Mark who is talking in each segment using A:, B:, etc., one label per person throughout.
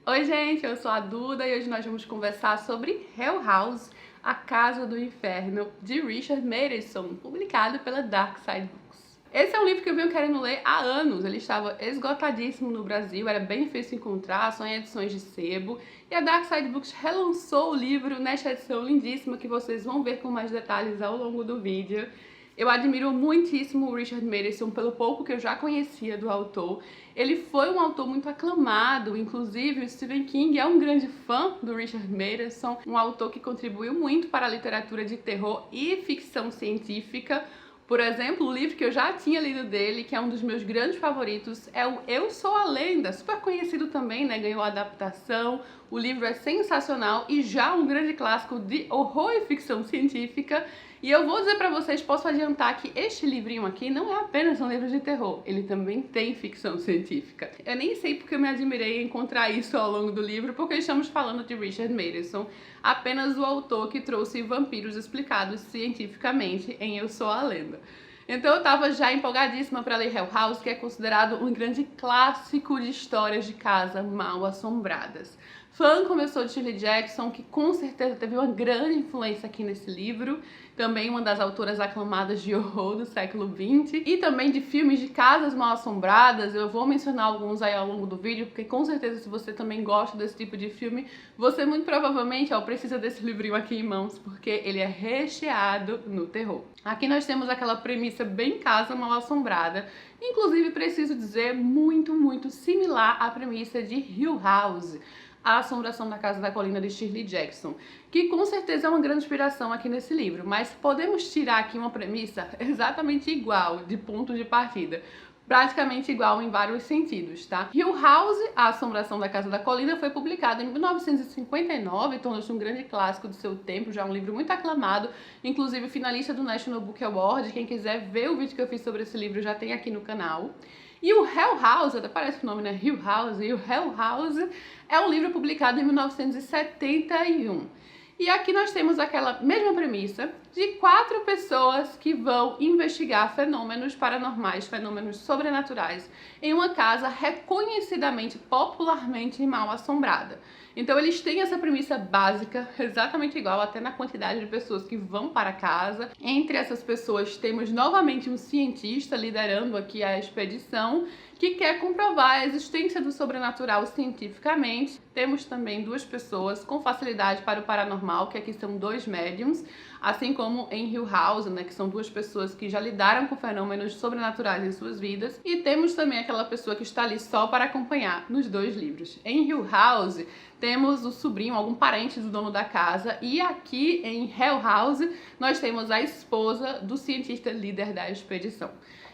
A: Oi gente, eu sou a Duda e hoje nós vamos conversar sobre Hell House, A Casa do Inferno, de Richard Matheson, publicado pela Dark Side Books. Esse é um livro que eu venho querendo ler há anos, ele estava esgotadíssimo no Brasil, era bem difícil encontrar, só em edições de sebo, e a Dark Side Books relançou o livro nesta edição lindíssima que vocês vão ver com mais detalhes ao longo do vídeo. Eu admiro muitíssimo o Richard Matheson pelo pouco que eu já conhecia do autor. Ele foi um autor muito aclamado, inclusive o Stephen King é um grande fã do Richard Matheson, um autor que contribuiu muito para a literatura de terror e ficção científica. Por exemplo, o livro que eu já tinha lido dele, que é um dos meus grandes favoritos, é o Eu Sou a Lenda, super conhecido também, né? Ganhou adaptação, o livro é sensacional e já um grande clássico de horror e ficção científica. E eu vou dizer pra vocês, posso adiantar que este livrinho aqui não é apenas um livro de terror, ele também tem ficção científica. Eu nem sei porque eu me admirei em encontrar isso ao longo do livro, porque estamos falando de Richard Matheson, apenas o autor que trouxe vampiros explicados cientificamente em Eu Sou a Lenda. Então eu tava já empolgadíssima para ler Hell House, que é considerado um grande clássico de histórias de casa mal assombradas. Fã como eu sou de Shirley Jackson, que com certeza teve uma grande influência aqui nesse livro, também uma das autoras aclamadas de horror do século XX, e também de filmes de casas mal assombradas. Eu vou mencionar alguns aí ao longo do vídeo, porque com certeza se você também gosta desse tipo de filme, você muito provavelmente precisa desse livrinho aqui em mãos, porque ele é recheado no terror. Aqui nós temos aquela premissa bem casa mal assombrada, inclusive preciso dizer muito similar à premissa de Hill House, A Assombração da Casa da Colina de Shirley Jackson, que com certeza é uma grande inspiração aqui nesse livro, mas podemos tirar aqui uma premissa exatamente igual de ponto de partida, praticamente igual em vários sentidos, tá? Hill House, A Assombração da Casa da Colina, foi publicado em 1959, tornou-se um grande clássico do seu tempo, já um livro muito aclamado, inclusive finalista do National Book Award. Quem quiser ver o vídeo que eu fiz sobre esse livro já tem aqui no canal. E o Hell House, até parece o nome, né? Hill House, e o Hell House é um livro publicado em 1971. E aqui nós temos aquela mesma premissa de 4 pessoas que vão investigar fenômenos paranormais, fenômenos sobrenaturais, em uma casa reconhecidamente, popularmente mal assombrada. Então eles têm essa premissa básica, exatamente igual, até na quantidade de pessoas que vão para casa. Entre essas pessoas temos novamente um cientista liderando aqui a expedição, que quer comprovar a existência do sobrenatural cientificamente. Temos também 2 pessoas com facilidade para o paranormal, que aqui são 2 médiums, assim como em Hill House, né, que são 2 pessoas que já lidaram com fenômenos sobrenaturais em suas vidas. E temos também aquela pessoa que está ali só para acompanhar nos 2 livros. Em Hill House, temos o sobrinho, algum parente do dono da casa, e aqui em Hell House nós temos a esposa do cientista líder da expedição.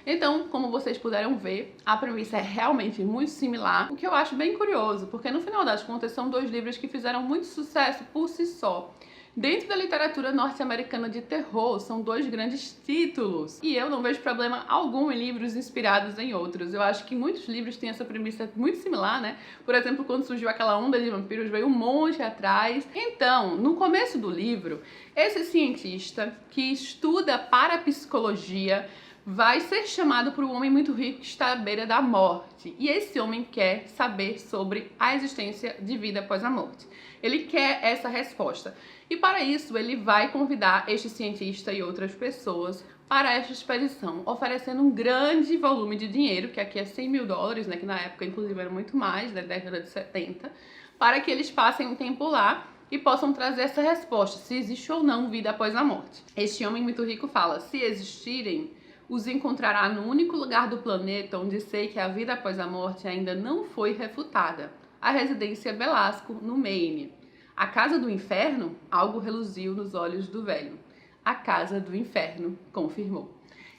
A: Então, como vocês puderam ver, a premissa é realmente muito similar, o que eu acho bem curioso, porque no final das contas são 2 livros que fizeram muito sucesso por si só. Dentro da literatura norte-americana de terror, são 2 grandes títulos, e eu não vejo problema algum em livros inspirados em outros. Eu acho que muitos livros têm essa premissa muito similar, né? Por exemplo, quando surgiu aquela onda de vampiros, veio um monte atrás. Então, no começo do livro, esse cientista que estuda parapsicologia vai ser chamado por um homem muito rico que está à beira da morte. E esse homem quer saber sobre a existência de vida após a morte. Ele quer essa resposta. E para isso ele vai convidar este cientista e outras pessoas para esta expedição, oferecendo um grande volume de dinheiro, que aqui é $100 mil, né, que na época inclusive era muito mais, da década de 70, para que eles passem um tempo lá e possam trazer essa resposta, se existe ou não vida após a morte. Este homem muito rico fala: se existirem, os encontrará no único lugar do planeta onde sei que a vida após a morte ainda não foi refutada, a residência Belasco, no Maine. A casa do inferno? Algo reluziu nos olhos do velho. A casa do inferno, confirmou.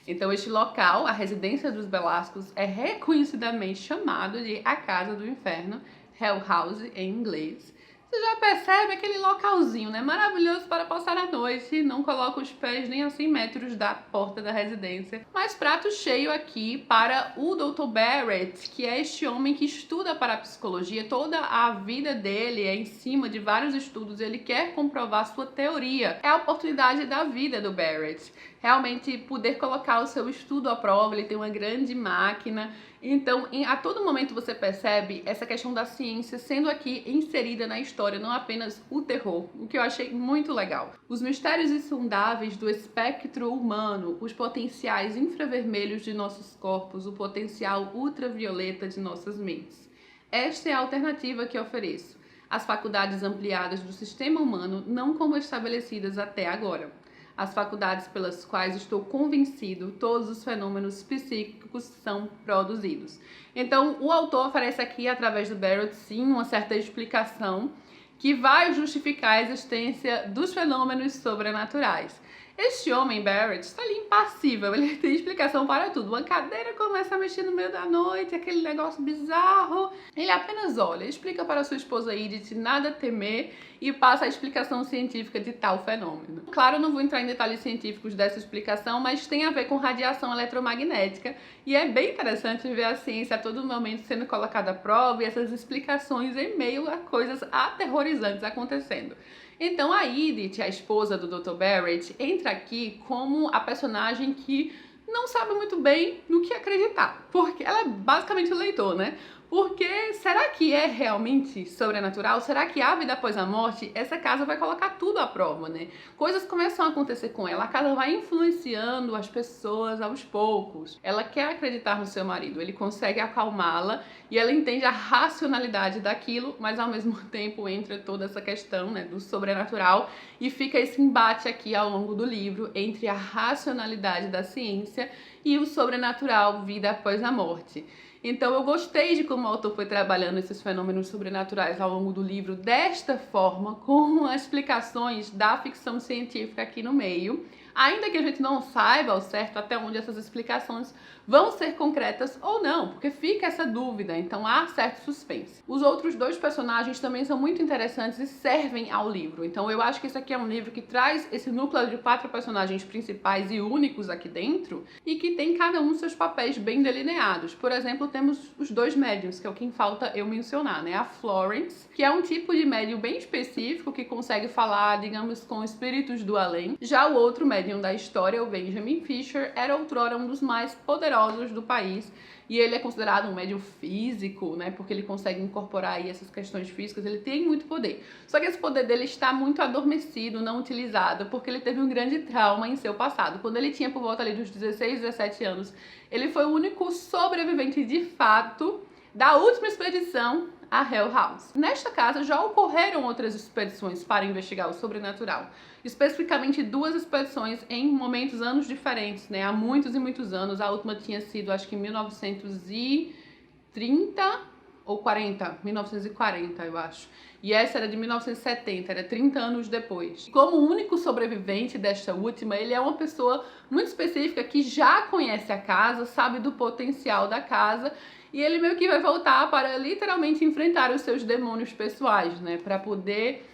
A: Então este local, a residência dos Belascos, é reconhecidamente chamado de a casa do inferno, Hell House em inglês. Você já percebe aquele localzinho, né? Maravilhoso para passar a noite, não coloca os pés nem a 100 metros da porta da residência. Mas prato cheio aqui para o Dr. Barrett, que é este homem que estuda parapsicologia. Toda a vida dele é em cima de vários estudos, ele quer comprovar sua teoria. É a oportunidade da vida do Barrett. realmente poder colocar o seu estudo à prova. Ele tem uma grande máquina. Então, a todo momento você percebe essa questão da ciência sendo aqui inserida na história, não apenas o terror, o que eu achei muito legal. Os mistérios insondáveis do espectro humano, os potenciais infravermelhos de nossos corpos, o potencial ultravioleta de nossas mentes. Esta é a alternativa que ofereço. As faculdades ampliadas do sistema humano, não como estabelecidas até agora. As faculdades pelas quais estou convencido todos os fenômenos psíquicos são produzidos. Então, o autor oferece aqui, através do Barrett, sim, uma certa explicação que vai justificar a existência dos fenômenos sobrenaturais. Este homem, Barrett, está ali impassível, ele tem explicação para tudo. Uma cadeira começa a mexer no meio da noite, aquele negócio bizarro. Ele apenas olha, explica para sua esposa Edith nada temer e passa a explicação científica de tal fenômeno. Claro, eu não vou entrar em detalhes científicos dessa explicação, mas tem a ver com radiação eletromagnética e é bem interessante ver a ciência a todo momento sendo colocada à prova e essas explicações em meio a coisas aterrorizantes acontecendo. Então a Edith, a esposa do Dr. Barrett, entra aqui como a personagem que não sabe muito bem no que acreditar, porque ela é basicamente o leitor, né? Porque será que é realmente sobrenatural? Será que há vida após a morte? Essa casa vai colocar tudo à prova, né? Coisas começam a acontecer com ela, a casa vai influenciando as pessoas aos poucos. Ela quer acreditar no seu marido, ele consegue acalmá-la e ela entende a racionalidade daquilo, mas ao mesmo tempo entra toda essa questão, né, do sobrenatural e fica esse embate aqui ao longo do livro entre a racionalidade da ciência e o sobrenatural, vida após a morte. Então eu gostei de como o autor foi trabalhando esses fenômenos sobrenaturais ao longo do livro desta forma, com as explicações da ficção científica aqui no meio, ainda que a gente não saiba ao certo até onde essas explicações vão ser concretas ou não, porque fica essa dúvida, então há certo suspense. Os outros dois personagens também são muito interessantes e servem ao livro, então eu acho que esse aqui é um livro que traz esse núcleo de 4 personagens principais e únicos aqui dentro e que tem cada um seus papéis bem delineados. Por exemplo, temos os 2 médiums, que é o que falta eu mencionar, né? A Florence, que é um tipo de médium bem específico que consegue falar, digamos, com espíritos do além. Já o outro médium da história, o Benjamin Fisher, era outrora um dos mais poderosos do país e ele é considerado um médium físico, né? Porque ele consegue incorporar aí essas questões físicas, ele tem muito poder. Só que esse poder dele está muito adormecido, não utilizado, porque ele teve um grande trauma em seu passado. Quando ele tinha por volta ali dos 16, 17 anos, ele foi o único sobrevivente de fato da última expedição a Hell House. Nesta casa já ocorreram outras expedições para investigar o sobrenatural, especificamente 2 expedições em momentos, anos diferentes, né? Há muitos e muitos anos. A última tinha sido, acho que em 1930 ou 40, 1940 eu acho. E essa era de 1970, era 30 anos depois. Como único sobrevivente desta última, ele é uma pessoa muito específica que já conhece a casa, sabe do potencial da casa, e ele meio que vai voltar para literalmente enfrentar os seus demônios pessoais, né? Para poder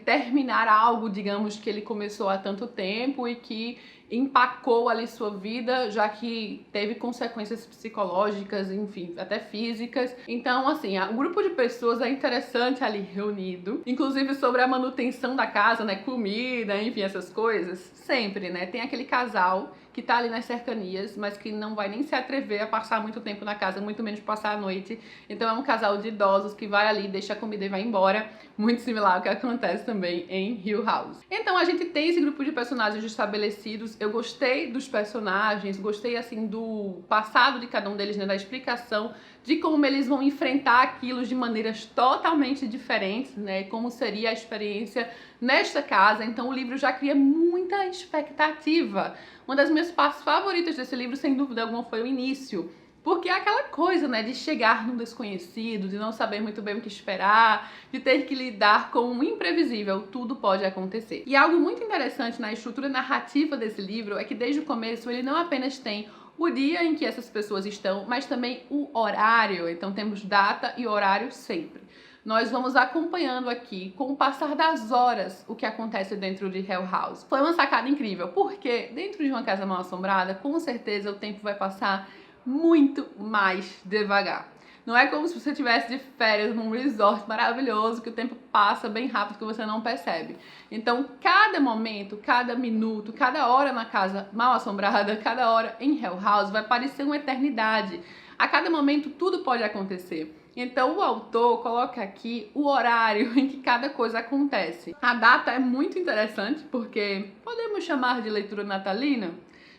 A: terminar algo, digamos, que ele começou há tanto tempo e que empacou ali sua vida, já que teve consequências psicológicas, enfim, até físicas. Então, assim, o grupo de pessoas é interessante ali reunido, inclusive sobre a manutenção da casa, né, comida, enfim, essas coisas. Sempre, né, tem aquele casal que tá ali nas cercanias, mas que não vai nem se atrever a passar muito tempo na casa, muito menos passar a noite. Então é um casal de idosos que vai ali, deixa a comida e vai embora, muito similar ao que acontece também em Hill House. Então a gente tem esse grupo de personagens estabelecidos. Eu gostei dos personagens, gostei assim do passado de cada um deles, né, da explicação de como eles vão enfrentar aquilo de maneiras totalmente diferentes, né, como seria a experiência nesta casa. Então o livro já cria muita expectativa. Uma das minhas partes favoritas desse livro, sem dúvida alguma, foi o início. Porque é aquela coisa, né, de chegar num desconhecido, de não saber muito bem o que esperar, de ter que lidar com o imprevisível, tudo pode acontecer. E algo muito interessante na estrutura narrativa desse livro é que desde o começo ele não apenas tem o dia em que essas pessoas estão, mas também o horário. Então temos data e horário sempre. Nós vamos acompanhando aqui, com o passar das horas, o que acontece dentro de Hell House. Foi uma sacada incrível, porque dentro de uma casa mal assombrada, com certeza o tempo vai passar muito mais devagar. Não é como se você estivesse de férias num resort maravilhoso, que o tempo passa bem rápido, que você não percebe. Então, cada momento, cada minuto, cada hora na casa mal assombrada, cada hora em Hell House vai parecer uma eternidade. A cada momento tudo pode acontecer. Então o autor coloca aqui o horário em que cada coisa acontece. A data é muito interessante porque podemos chamar de leitura natalina?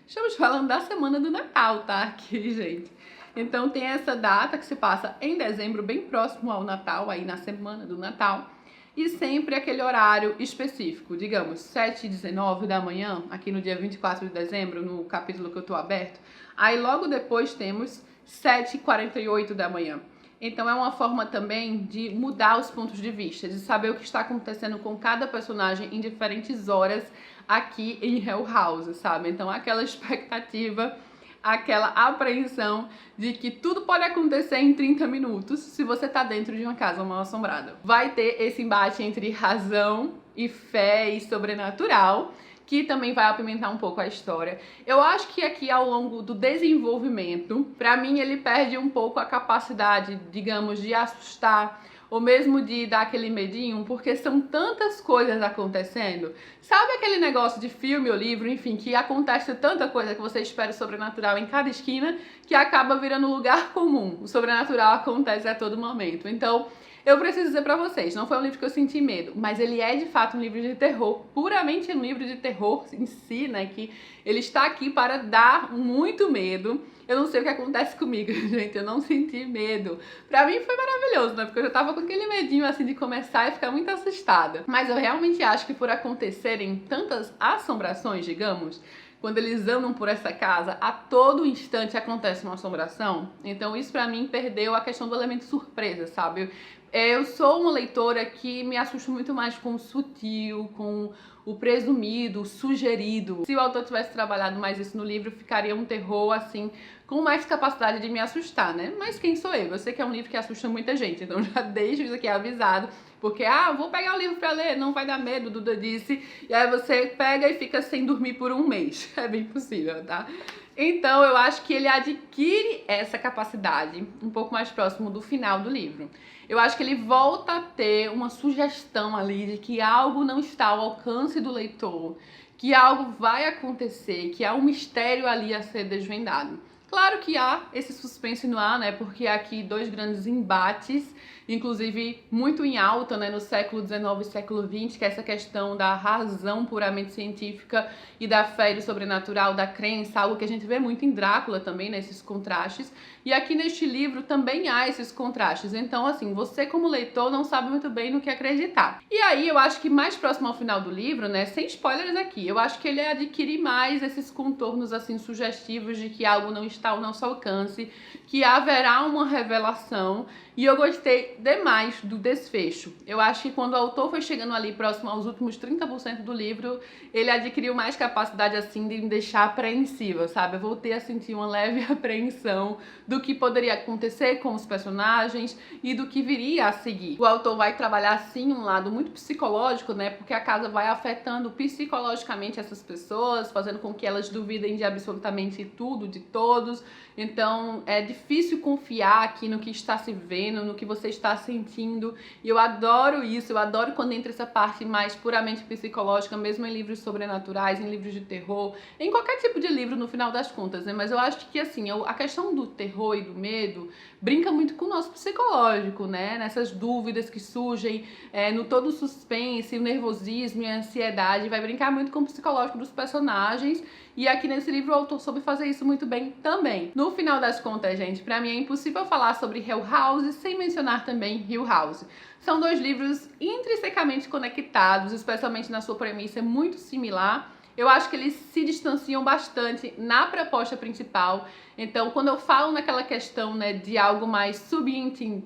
A: Estamos falando da semana do Natal, tá? Aqui, gente. Então tem essa data que se passa em dezembro, bem próximo ao Natal, aí na semana do Natal. E sempre aquele horário específico, digamos, 7h19 da manhã, aqui no dia 24 de dezembro, no capítulo que eu tô aberto. Aí logo depois temos 7h48 da manhã. Então é uma forma também de mudar os pontos de vista, de saber o que está acontecendo com cada personagem em diferentes horas aqui em Hell House, sabe? Então aquela expectativa, aquela apreensão de que tudo pode acontecer em 30 minutos se você tá dentro de uma casa mal assombrada. Vai ter esse embate entre razão e fé e sobrenatural, que também vai apimentar um pouco a história. Eu acho que aqui ao longo do desenvolvimento, pra mim ele perde um pouco a capacidade, digamos, de assustar, ou mesmo de dar aquele medinho, porque são tantas coisas acontecendo. Sabe aquele negócio de filme ou livro, enfim, que acontece tanta coisa que você espera o sobrenatural em cada esquina, que acaba virando lugar comum. O sobrenatural acontece a todo momento. Então, eu preciso dizer pra vocês, não foi um livro que eu senti medo, mas ele é de fato um livro de terror, puramente um livro de terror em si, né, que ele está aqui para dar muito medo. Eu não sei o que acontece comigo, gente, eu não senti medo. Pra mim foi maravilhoso, né, porque eu já tava com aquele medinho assim de começar e ficar muito assustada. Mas eu realmente acho que por acontecerem tantas assombrações, digamos, quando eles andam por essa casa, a todo instante acontece uma assombração. Então isso pra mim perdeu a questão do elemento surpresa, sabe? Eu sou uma leitora que me assusta muito mais com o sutil, com o presumido, o sugerido. Se o autor tivesse trabalhado mais isso no livro, ficaria um terror, assim, com mais capacidade de me assustar, né? Mas quem sou eu? Eu sei que é um livro que assusta muita gente, então já deixo isso aqui avisado. Porque, vou pegar o livro pra ler, não vai dar medo, Duda disse. E aí você pega e fica sem dormir por um mês. É bem possível, tá? Então eu acho que ele adquire essa capacidade um pouco mais próximo do final do livro. Eu acho que ele volta a ter uma sugestão ali de que algo não está ao alcance do leitor, que algo vai acontecer, que há um mistério ali a ser desvendado. Claro que há esse suspense no ar, né? Porque há aqui dois grandes embates, inclusive muito em alta, né, no século XIX e século XX, que é essa questão da razão puramente científica e da fé e do sobrenatural, da crença, algo que a gente vê muito em Drácula também, né, esses contrastes. E aqui neste livro também há esses contrastes. Então, assim, você como leitor não sabe muito bem no que acreditar. E aí eu acho que mais próximo ao final do livro, né, sem spoilers aqui, eu acho que ele adquire mais esses contornos, assim, sugestivos de que algo não está ao nosso alcance, que haverá uma revelação. E eu gostei demais do desfecho. Eu acho que quando o autor foi chegando ali próximo aos últimos 30% do livro, ele adquiriu mais capacidade, assim, de me deixar apreensiva, sabe? Eu voltei a sentir uma leve apreensão do que poderia acontecer com os personagens e do que viria a seguir. O autor vai trabalhar, sim, um lado muito psicológico, né? Porque a casa vai afetando psicologicamente essas pessoas, fazendo com que elas duvidem de absolutamente tudo, de todos. Então, é difícil confiar aqui no que está se vendo, no que você está sentindo. E eu adoro isso, eu adoro quando entra essa parte mais puramente psicológica, mesmo em livros sobrenaturais, em livros de terror, em qualquer tipo de livro no final das contas, né? Mas eu acho que, assim, a questão do terror e do medo brinca muito com o nosso psicológico, né? Nessas dúvidas que surgem, no todo o suspense, o nervosismo e a ansiedade, vai brincar muito com o psicológico dos personagens. E aqui nesse livro o autor soube fazer isso muito bem também. No final das contas, gente, pra mim é impossível falar sobre Hell House sem mencionar também Hill House. São dois livros intrinsecamente conectados, especialmente na sua premissa muito similar. Eu acho que eles se distanciam bastante na proposta principal. Então, quando eu falo naquela questão, né, de algo mais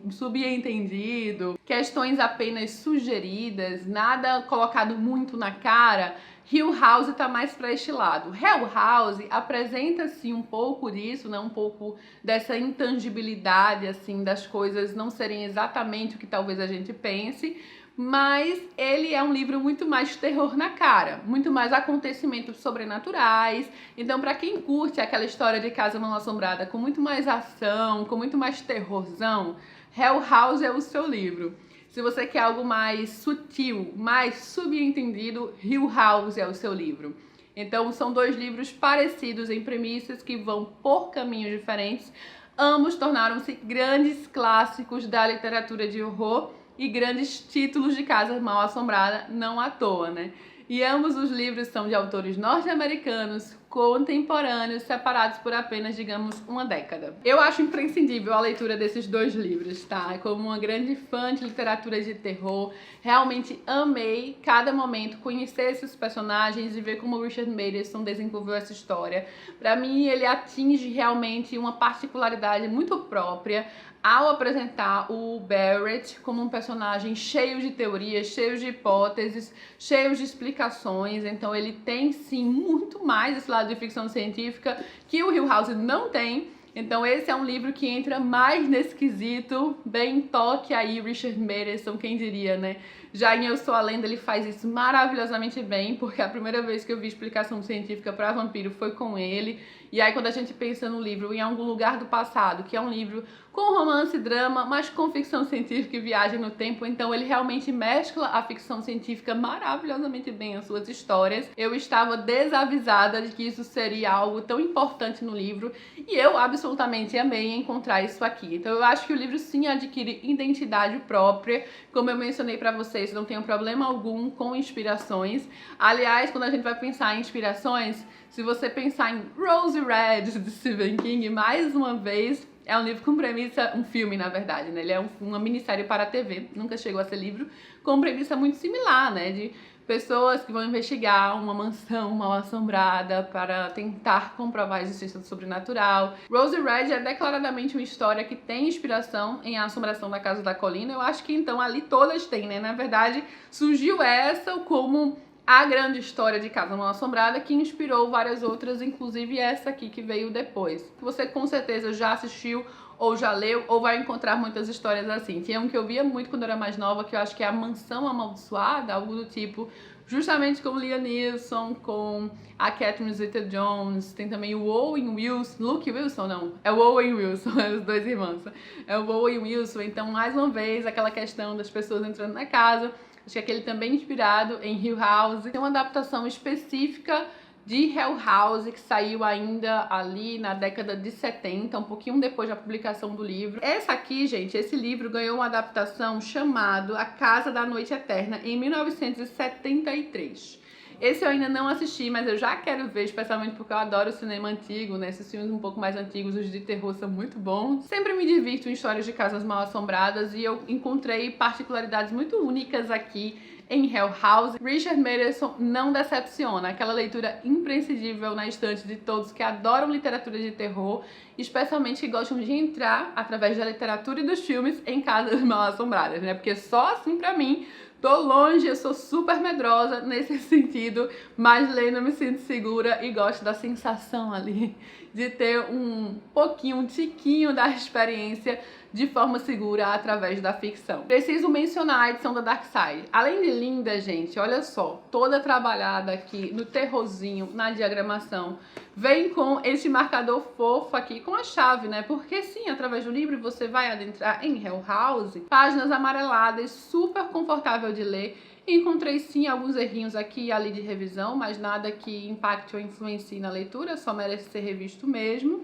A: subentendido, questões apenas sugeridas, nada colocado muito na cara, Hill House tá mais para este lado. Hell House apresenta sim um pouco disso, né? Um pouco dessa intangibilidade assim das coisas não serem exatamente o que talvez a gente pense, mas ele é um livro muito mais terror na cara, muito mais acontecimentos sobrenaturais. Então, para quem curte aquela história de Casa Mal Assombrada com muito mais ação, com muito mais terrorzão, Hell House é o seu livro. Se você quer algo mais sutil, mais subentendido, Hill House é o seu livro. Então, são dois livros parecidos em premissas que vão por caminhos diferentes. Ambos tornaram-se grandes clássicos da literatura de horror e grandes títulos de Casa Mal Assombrada, não à toa, né? E ambos os livros são de autores norte-americanos, contemporâneos, separados por apenas, digamos, uma década. Eu acho imprescindível a leitura desses dois livros, tá? Como uma grande fã de literatura de terror, realmente amei cada momento, conhecer esses personagens e ver como o Richard Matheson desenvolveu essa história. Pra mim, ele atinge realmente uma particularidade muito própria ao apresentar o Barrett como um personagem cheio de teorias, cheio de hipóteses, cheio de explicações. Então ele tem sim muito mais esse lado de ficção científica que o Hill House não tem. Então esse é um livro que entra mais nesse quesito, bem toque aí Richard Matheson, quem diria, né? Já em Eu Sou a Lenda ele faz isso maravilhosamente bem, porque a primeira vez que eu vi explicação científica para vampiro foi com ele. E aí quando a gente pensa no livro Em Algum Lugar do Passado, que é um livro com romance e drama, mas com ficção científica e viagem no tempo, então ele realmente mescla a ficção científica maravilhosamente bem as suas histórias. Eu estava desavisada de que isso seria algo tão importante no livro e eu absolutamente amei encontrar isso aqui. Então eu acho que o livro sim adquire identidade própria, como eu mencionei pra vocês, não tenho problema algum com inspirações. Aliás, quando a gente vai pensar em inspirações, se você pensar em Rose Red, de Stephen King, mais uma vez, é um livro com premissa, um filme na verdade, né? Ele é uma minissérie para a TV, nunca chegou a ser livro, com premissa muito similar, né? De pessoas que vão investigar uma mansão mal assombrada para tentar comprovar a existência do sobrenatural. Rose Red é declaradamente uma história que tem inspiração em A Assombração da Casa da Colina. Eu acho que então ali todas têm, né? Na verdade, surgiu essa como a grande história de Casa Mal Assombrada que inspirou várias outras, inclusive essa aqui que veio depois. Você com certeza já assistiu ou já leu, ou vai encontrar muitas histórias assim. Tinha um que eu via muito quando eu era mais nova, que eu acho que é A Mansão Amaldiçoada, algo do tipo, justamente com Liam Neeson, com a Catherine Zeta-Jones, tem também o Owen Wilson, Luke Wilson não, é o Owen Wilson, os dois irmãos, é o Owen Wilson. Então, mais uma vez, aquela questão das pessoas entrando na casa, acho que aquele também inspirado em Hill House. Tem uma adaptação específica de Hell House, que saiu ainda ali na década de 70, um pouquinho depois da publicação do livro. Essa aqui, gente, esse livro ganhou uma adaptação chamado A Casa da Noite Eterna, em 1973. Esse eu ainda não assisti, mas eu já quero ver, especialmente porque eu adoro o cinema antigo, né? Esses filmes um pouco mais antigos, os de terror, são muito bons. Sempre me divirto em histórias de casas mal assombradas e eu encontrei particularidades muito únicas aqui em Hell House. Richard Matheson não decepciona, aquela leitura imprescindível na estante de todos que adoram literatura de terror, especialmente que gostam de entrar, através da literatura e dos filmes, em casas mal assombradas, né? Porque só assim, pra mim, tô longe, eu sou super medrosa nesse sentido, mas lendo eu me sinto segura e gosto da sensação ali de ter um pouquinho, um tiquinho da experiência de forma segura através da ficção. Preciso mencionar a edição da Dark Side. Além de linda, gente, olha só, toda trabalhada aqui no terrorzinho, na diagramação, vem com esse marcador fofo aqui com a chave, né? Porque sim, através do livro você vai adentrar em Hell House, páginas amareladas, super confortável de ler. Encontrei sim alguns errinhos aqui e ali de revisão, mas nada que impacte ou influencie na leitura, só merece ser revisto mesmo.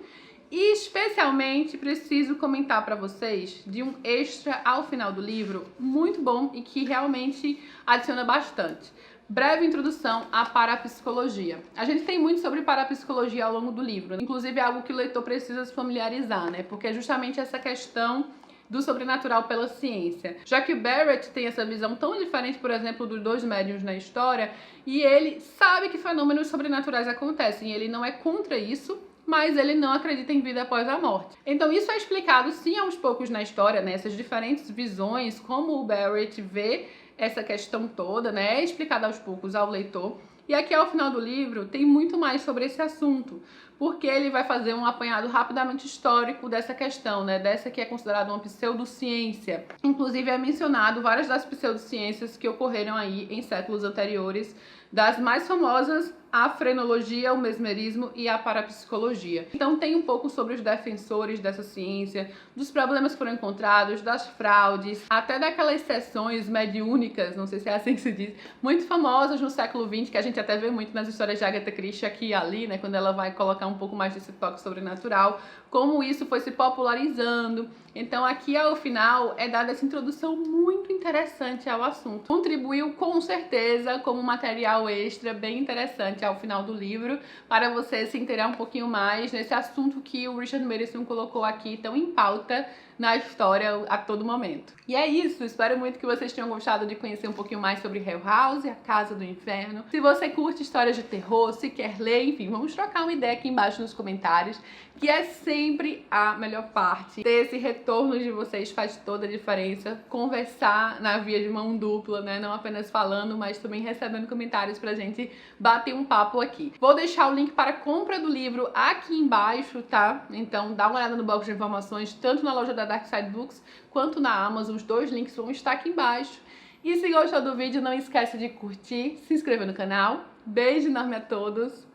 A: E especialmente preciso comentar para vocês de um extra ao final do livro muito bom e que realmente adiciona bastante. Breve introdução à parapsicologia. A gente tem muito sobre parapsicologia ao longo do livro, inclusive é algo que o leitor precisa se familiarizar, né? Porque é justamente essa questão do sobrenatural pela ciência. Já que o Barrett tem essa visão tão diferente, por exemplo, dos dois médiuns na história, e ele sabe que fenômenos sobrenaturais acontecem, e ele não é contra isso, mas ele não acredita em vida após a morte. Então isso é explicado sim aos poucos na história, né? Essas diferentes visões, como o Barrett vê essa questão toda, né? É explicado aos poucos ao leitor. E aqui ao final do livro tem muito mais sobre esse assunto, porque ele vai fazer um apanhado rapidamente histórico dessa questão, né? Dessa que é considerada uma pseudociência. Inclusive é mencionado várias das pseudociências que ocorreram aí em séculos anteriores, das mais famosas, a frenologia, o mesmerismo e a parapsicologia. Então tem um pouco sobre os defensores dessa ciência, dos problemas que foram encontrados, das fraudes, até daquelas sessões mediúnicas, não sei se é assim que se diz, muito famosas no século XX, que a gente até vê muito nas histórias de Agatha Christie aqui e ali, né, quando ela vai colocar um pouco mais desse toque sobrenatural, como isso foi se popularizando. Então aqui ao final é dada essa introdução muito interessante ao assunto. Contribuiu com certeza como material extra bem interessante ao final do livro, para você se inteirar um pouquinho mais nesse assunto que o Richard Matheson colocou aqui tão em pauta na história a todo momento. E é isso, espero muito que vocês tenham gostado de conhecer um pouquinho mais sobre Hell House, a Casa do Inferno. Se você curte histórias de terror, se quer ler, enfim, vamos trocar uma ideia aqui embaixo nos comentários, que é sempre a melhor parte. Ter esse retorno de vocês faz toda a diferença. Conversar na via de mão dupla, né? Não apenas falando, mas também recebendo comentários pra gente bater um papo aqui. Vou deixar o link para a compra do livro aqui embaixo, tá? Então dá uma olhada no box de informações, tanto na loja da Dark Side Books quanto na Amazon. Os dois links vão estar aqui embaixo. E se gostou do vídeo, não esquece de curtir, se inscrever no canal. Beijo enorme a todos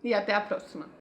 A: e até a próxima!